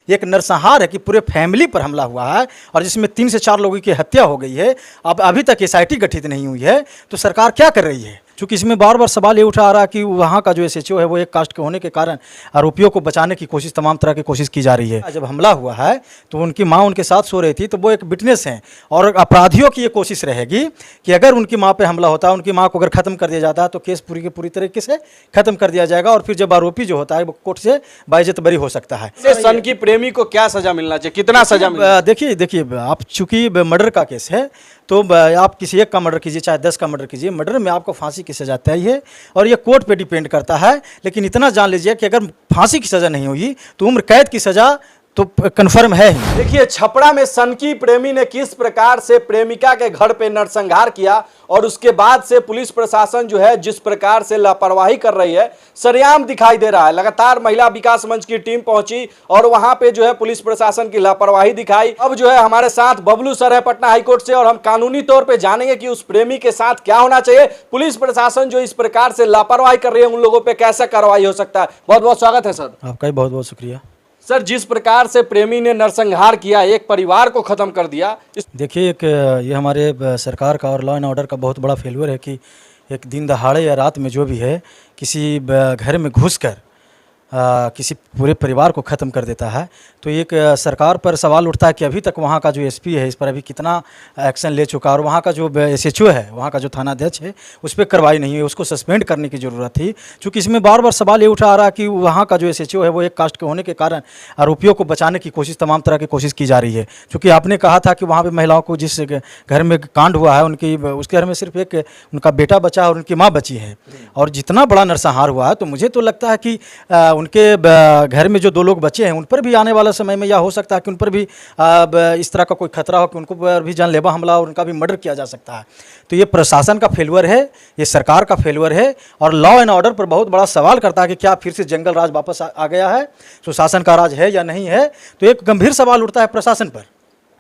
एक नरसंहार है कि पूरे फैमिली पर हमला हुआ है और जिसमें 3 से 4 लोगों की हत्या हो गई है। अब अभी तक एसआईटी गठित नहीं हुई है, तो सरकार क्या कर रही है? क्योंकि इसमें बार बार सवाल ये उठा आ रहा है कि वहाँ का जो एसएचओ है वो एक कास्ट के होने के कारण आरोपियों को बचाने की कोशिश, तमाम तरह की कोशिश की जा रही है। जब हमला हुआ है तो उनकी माँ उनके साथ सो रही थी, तो वो एक विटनेस हैं और अपराधियों की ये कोशिश रहेगी कि अगर उनकी माँ पे हमला होता है, उनकी माँ को अगर खत्म कर दिया जाता है तो केस पूरी के पूरी तरीके से खत्म कर दिया जाएगा और फिर जब आरोपी जो होता है वो कोर्ट से बाइज्जत बरी हो सकता है। सन की प्रेमी को क्या सजा मिलना चाहिए, कितना सजा मिलना? देखिए आप चूंकि मर्डर का केस है तो आप किसी एक का मर्डर कीजिए चाहे 10 का मर्डर कीजिए, मर्डर में आपको फांसी की सजा तय है और ये कोर्ट पे डिपेंड करता है। लेकिन इतना जान लीजिए कि अगर फांसी की सज़ा नहीं हुई तो उम्र कैद की सज़ा तो कन्फर्म है ही। देखिए छपरा में सनकी प्रेमी ने किस प्रकार से प्रेमिका के घर पे नरसंहार किया और उसके बाद से पुलिस प्रशासन जो है जिस प्रकार से लापरवाही कर रही है सरेआम दिखाई दे रहा है। लगातार महिला विकास मंच की टीम पहुंची और वहां पे जो है पुलिस प्रशासन की लापरवाही दिखाई। अब जो है हमारे साथ बबलू सर है पटना हाईकोर्ट से और हम कानूनी तौर पे जानेंगे कि उस प्रेमी के साथ क्या होना चाहिए। पुलिस प्रशासन जो इस प्रकार से लापरवाही कर रही है उन लोगों पर कैसा कार्रवाई हो सकता है। बहुत बहुत स्वागत है सर। आपका भी बहुत बहुत शुक्रिया सर। जिस प्रकार से प्रेमी ने नरसंहार किया, एक परिवार को खत्म कर दिया। देखिए ये हमारे सरकार का और लॉ एंड ऑर्डर का बहुत बड़ा फेल्यूर है कि एक दिन दहाड़े या रात में जो भी है किसी घर में घुसकर किसी पूरे परिवार को ख़त्म कर देता है। तो एक सरकार पर सवाल उठता है कि अभी तक वहाँ का जो एसपी है इस पर अभी कितना एक्शन ले चुका और वहाँ का जो एसएचओ है, वहाँ का जो थानाध्यक्ष है उस पर कार्रवाई नहीं हुई, उसको सस्पेंड करने की ज़रूरत थी। क्योंकि इसमें बार बार सवाल ये उठा आ रहा है कि वहाँ का जो एसएचओ है वो एक कास्ट के होने के कारण आरोपियों को बचाने की कोशिश, तमाम तरह की कोशिश की जा रही है। क्योंकि आपने कहा था कि वहाँ पर महिलाओं को जिस घर में कांड हुआ है उसके घर में सिर्फ एक उनका बेटा बचा और उनकी माँ बची है और जितना बड़ा नरसंहार हुआ है तो मुझे तो लगता है कि उनके घर में जो 2 लोग बचे हैं उन पर भी आने वाला समय में यह हो सकता है कि उन पर भी इस तरह का कोई खतरा हो कि उनको पर भी जानलेवा हमला और उनका भी मर्डर किया जा सकता है। तो ये प्रशासन का फेल्यूर है, ये सरकार का फेल्यूर है और लॉ एंड ऑर्डर पर बहुत बड़ा सवाल करता है कि क्या फिर से जंगल राज वापस आ गया है, सुशासन का राज है या नहीं है। तो एक गंभीर सवाल उठता है प्रशासन पर।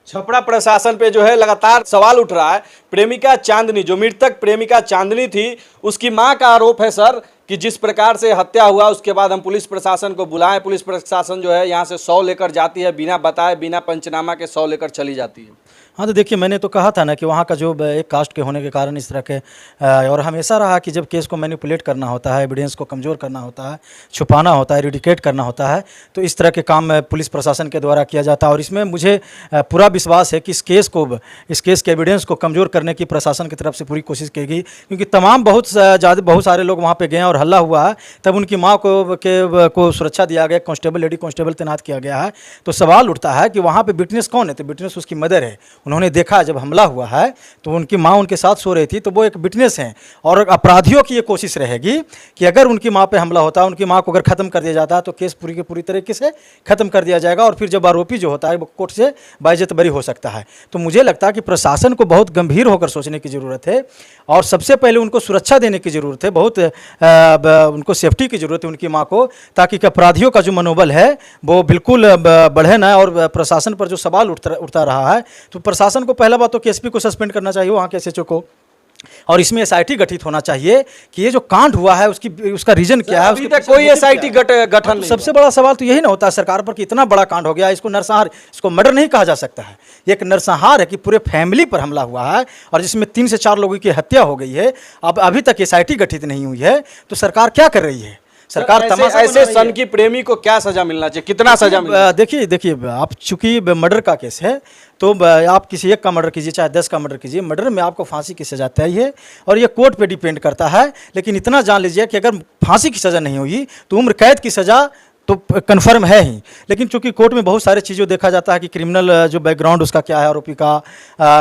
छपरा प्रशासन पे जो है लगातार सवाल उठ रहा है। प्रेमिका चांदनी, जो मृतक प्रेमिका चांदनी थी, उसकी मां का आरोप है सर कि जिस प्रकार से हत्या हुआ उसके बाद हम पुलिस प्रशासन को बुलाएं, पुलिस प्रशासन जो है यहाँ से 100 लेकर जाती है, बिना बताए बिना पंचनामा के 100 लेकर चली जाती है। हाँ तो देखिए मैंने तो कहा था ना कि वहाँ का जो एक कास्ट के होने के कारण इस तरह के और हमेशा रहा कि जब केस को मैनिपुलेट करना होता है, एविडेंस को कमज़ोर करना होता है, छुपाना होता है, रिडिकेट करना होता है, तो इस तरह के काम पुलिस प्रशासन के द्वारा किया जाता है। और इसमें मुझे पूरा विश्वास है कि इस केस के एविडेंस को कमज़ोर करने की प्रशासन की तरफ से पूरी कोशिश की गई। क्योंकि तमाम बहुत सारे लोग वहाँ पर गए और हल्ला हुआ है, तब उनकी माँ को सुरक्षा दिया गया, कांस्टेबल, लेडी कांस्टेबल तैनात किया गया है। तो सवाल उठता है कि वहाँ पर विटनेस कौन है? तो विटनेस उसकी मदर है। उन्होंने देखा जब हमला हुआ है तो उनकी माँ उनके साथ सो रही थी, तो वो एक विटनेस हैं और अपराधियों की ये कोशिश रहेगी कि अगर उनकी माँ पे हमला होता है, उनकी माँ को अगर ख़त्म कर दिया जाता है तो केस पूरी के पूरी तरीके से ख़त्म कर दिया जाएगा और फिर जब आरोपी जो होता है वो कोर्ट से बाइज्जत बरी हो सकता है। तो मुझे लगता है कि प्रशासन को बहुत गंभीर होकर सोचने की ज़रूरत है और सबसे पहले उनको सुरक्षा देने की ज़रूरत है, बहुत उनको सेफ्टी की ज़रूरत है उनकी माँ को, ताकि अपराधियों का जो मनोबल है वो बिल्कुल बढ़े ना। और प्रशासन पर जो सवाल उठता रहा है तो प्रशासन को पहला बात तो एसपी को सस्पेंड करना चाहिए, वहाँ के एसएचओ को, और इसमें एसआईटी गठित होना चाहिए कि ये जो कांड हुआ है उसका रीजन क्या है। अभी तक कोई एसआईटी गठन नहीं। सबसे बड़ा सवाल तो यही ना होता है सरकार पर कि इतना बड़ा कांड हो गया, इसको नरसंहार, इसको मर्डर नहीं कहा जा सकता है। एक नरसंहार है कि पूरे फैमिली पर हमला हुआ है और जिसमें 3 से 4 लोगों की हत्या हो गई है। अब अभी तक एसआईटी गठित नहीं हुई है, तो सरकार क्या कर रही है? सरकार ऐसे सन की प्रेमी को क्या सजा मिलना चाहिए, कितना सजा मिलना? देखिए आप चूंकि मर्डर का केस है तो आप किसी एक का मर्डर कीजिए चाहे 10 का मर्डर कीजिए, मर्डर में आपको फांसी की सजा तय है और ये कोर्ट पे डिपेंड करता है। लेकिन इतना जान लीजिए कि अगर फांसी की सज़ा नहीं हुई तो उम्र कैद की सज़ा तो कन्फर्म है ही। लेकिन चूंकि कोर्ट में बहुत सारे चीज़ों देखा जाता है कि क्रिमिनल जो बैकग्राउंड उसका क्या है, आरोपी का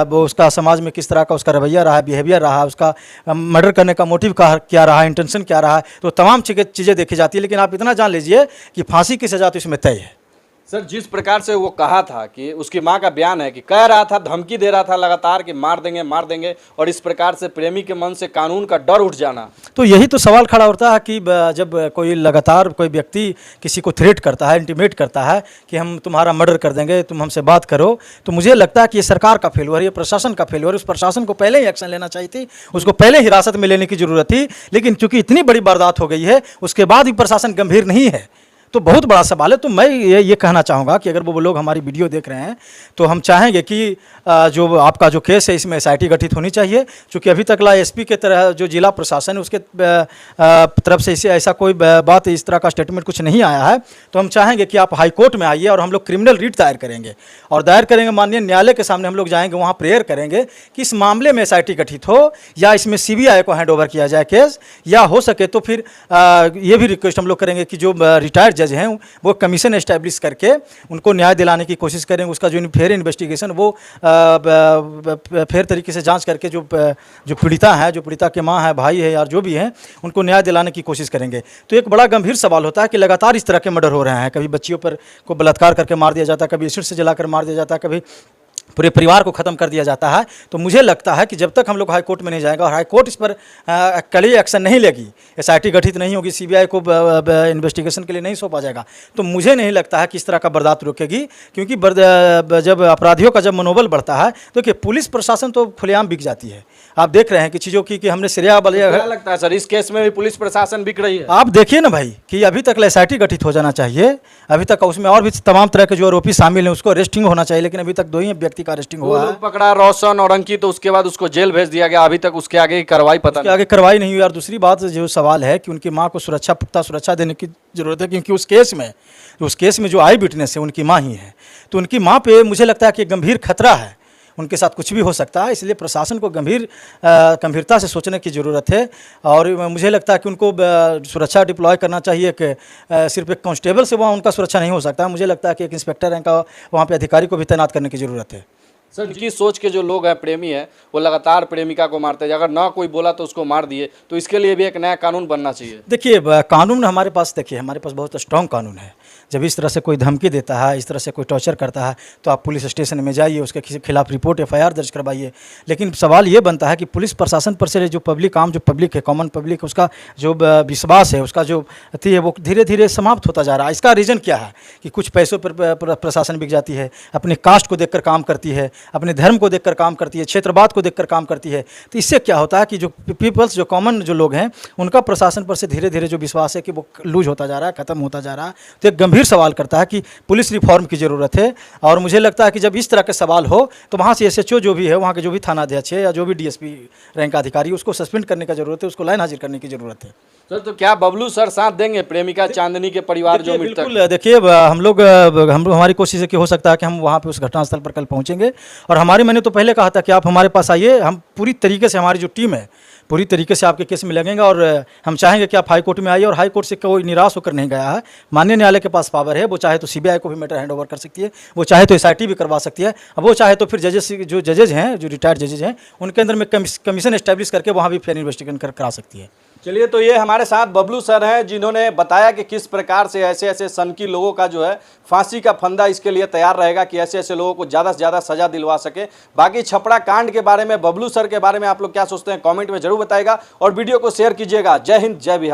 वो उसका समाज में किस तरह का उसका रवैया रहा है, बिहेवियर रहा है, उसका मर्डर करने का मोटिव क्या रहा है, इंटेंशन क्या रहा है, तो तमाम चीज़ें देखी जाती है। लेकिन आप इतना जान लीजिए कि फांसी की सज़ा तो इसमें तय है। सर जिस प्रकार से वो कहा था कि उसकी मां का बयान है कि कह रहा था, धमकी दे रहा था लगातार कि मार देंगे और इस प्रकार से प्रेमी के मन से कानून का डर उठ जाना, तो यही तो सवाल खड़ा होता है कि जब कोई लगातार कोई व्यक्ति किसी को थ्रेट करता है, इंटीमेट करता है कि हम तुम्हारा मर्डर कर देंगे, तुम हमसे बात करो, तो मुझे लगता है कि ये सरकार का फेल्यूर, ये प्रशासन का फेल्यूर। उस प्रशासन को पहले ही एक्शन लेना चाहिए थी, उसको पहले हिरासत में लेने की जरूरत थी। लेकिन चूंकि इतनी बड़ी वारदात हो गई है उसके बाद भी प्रशासन गंभीर नहीं है, तो बहुत बड़ा सवाल है। तो मैं ये कहना चाहूँगा कि अगर वो लोग हमारी वीडियो देख रहे हैं तो हम चाहेंगे कि जो आपका जो केस है इसमें SIT गठित होनी चाहिए, क्योंकि अभी तक SP के तरह जो जिला प्रशासन है उसके तरफ से इसे ऐसा कोई बात इस तरह का स्टेटमेंट कुछ नहीं आया है। तो हम चाहेंगे कि आप हाई कोर्ट में आइए और हम लोग क्रिमिनल रिट दायर करेंगे, और दायर करेंगे माननीय न्यायालय के सामने हम लोग जाएंगे, वहाँ प्रेयर करेंगे कि इस मामले में SIT गठित हो या इसमें CBI को हैंड ओवर किया जाए केस, या हो सके तो फिर ये भी रिक्वेस्ट हम लोग करेंगे कि जो रिटायर्ड जज हैं वो कमीशन एस्टैब्लिश करके उनको न्याय दिलाने की कोशिश करेंगे। उसका जो फेयर इन्वेस्टिगेशन वो फेयर तरीके से जांच करके जो पीड़िता है, जो पीड़िता के माँ है, भाई है या जो भी हैं, उनको न्याय दिलाने की कोशिश करेंगे। तो एक बड़ा गंभीर सवाल होता है कि लगातार इस तरह के मर्डर हो रहे हैं, कभी बच्चियों पर को बलात्कार करके मार दिया जाता है, कभी एसिड से जलाकर मार दिया जाता है, कभी पूरे परिवार को ख़त्म कर दिया जाता है। तो मुझे लगता है कि जब तक हम लोग हाई कोर्ट में नहीं जाएगा और हाई कोर्ट इस पर कड़ी एक्शन नहीं लेगी, SIT गठित नहीं होगी, CBI को इन्वेस्टिगेशन के लिए नहीं सौंपा जाएगा, तो मुझे नहीं लगता है कि इस तरह का बर्दाश्त रुकेगी। क्योंकि जब अपराधियों का जब मनोबल बढ़ता है तो देखिए पुलिस प्रशासन तो खुलेआम बिक जाती है। आप देख रहे हैं कि चीज़ों की कि हमने श्रेया बलिया, क्या लगता है सर इस केस में भी पुलिस प्रशासन बिक रही है? आप देखिए ना भाई कि अभी तक SIT गठित हो जाना चाहिए, अभी तक उसमें और भी तमाम तरह के जो आरोपी शामिल हैं उसको अरेस्टिंग होना चाहिए, लेकिन अभी तक 2 ही व्यक्ति का अरेस्टिंग हुआ है। पकड़ा रोशन और अंकित, तो उसके बाद उसको जेल भेज दिया गया, अभी तक उसके आगे की कार्रवाई पता नहीं, आगे कार्रवाई नहीं हुई। और दूसरी बात जो सवाल है कि उनकी माँ को पुख्ता सुरक्षा देने की जरूरत है, क्योंकि उस केस में जो आई विटनेस है उनकी माँ ही है। तो उनकी माँ पे मुझे लगता है कि गंभीर खतरा है, उनके साथ कुछ भी हो सकता है, इसलिए प्रशासन को गंभीरता से सोचने की ज़रूरत है। और मुझे लगता है कि उनको सुरक्षा डिप्लॉय करना चाहिए कि सिर्फ एक कांस्टेबल से वहाँ उनका सुरक्षा नहीं हो सकता। मुझे लगता है कि एक इंस्पेक्टर रैंक का वहाँ पे अधिकारी को भी तैनात करने की ज़रूरत है। सर जिनकी सोच के जो लोग हैं, प्रेमी हैं, वो लगातार प्रेमिका को मारते हैं, अगर ना कोई बोला तो उसको मार दिए, तो इसके लिए भी एक नया कानून बनना चाहिए। देखिए कानून हमारे पास बहुत स्ट्रॉन्ग कानून है। जब इस तरह से कोई धमकी देता है, इस तरह से कोई टॉर्चर करता है, तो आप पुलिस स्टेशन में जाइए, उसके खिलाफ रिपोर्ट FIR दर्ज करवाइए। लेकिन सवाल ये बनता है कि पुलिस प्रशासन पर से जो पब्लिक जो पब्लिक है, कॉमन पब्लिक, उसका जो विश्वास है, उसका जो अति है, वो धीरे धीरे समाप्त होता जा रहा है। इसका रीज़न क्या है कि कुछ पैसों पर प्रशासन बिक जाती है, अपने कास्ट को देखकर काम करती है, अपने धर्म को देखकर काम करती है, क्षेत्रवाद को देखकर काम करती है। तो इससे क्या होता है कि जो पीपल्स, जो कॉमन जो लोग हैं, उनका प्रशासन पर से धीरे धीरे जो विश्वास है कि वो लूज होता जा रहा है, ख़त्म होता जा रहा है। तो एक गंभीर सवाल करता है कि पुलिस रिफॉर्म की ज़रूरत है। और मुझे लगता है कि जब इस तरह के सवाल हो तो वहाँ से SHO जो भी है, वहाँ के जो भी थानाध्यक्ष है या जो भी DSP रैंक अधिकारी, उसको सस्पेंड करने का जरूरत है, उसको लाइन हाजिर करने की ज़रूरत है। सर तो क्या बबलू सर साथ देंगे प्रेमिका चांदनी के परिवार जो मृतक? बिल्कुल, देखिए हमारी कोशिश है कि हो सकता है कि हम वहाँ पे उस घटनास्थल पर कल पहुँचेंगे। और मैंने तो पहले कहा था कि आप हमारे पास आइए, हम पूरी तरीके से, हमारी जो टीम है पूरी तरीके से आपके केस में लगेंगे। और हम चाहेंगे कि आप हाई कोर्ट में आइए, और हाई कोर्ट से कोई निराश होकर नहीं गया है। माननीय न्यायालय के पास पावर है, वो चाहे तो CBI को भी मैटर हैंड ओवर कर सकती है, वो चाहे तो SIT भी करवा सकती है, अब वो चाहे तो फिर जजेज हैं, जो रिटायर्ड जजेज हैं, उनके अंदर में कमीशन एस्टैब्लिश करके वहाँ भी फेयर इन्वेस्टिगेशन करा सकती है। चलिए, तो ये हमारे साथ बबलू सर हैं, जिन्होंने बताया कि किस प्रकार से ऐसे सनकी लोगों का जो है फांसी का फंदा इसके लिए तैयार रहेगा कि ऐसे लोगों को ज़्यादा से ज़्यादा सजा दिलवा सके। बाकी छपरा कांड के बारे में, बबलू सर के बारे में आप लोग क्या सोचते हैं, कमेंट में जरूर बताइएगा और वीडियो को शेयर कीजिएगा। जय हिंद, जय बिहार।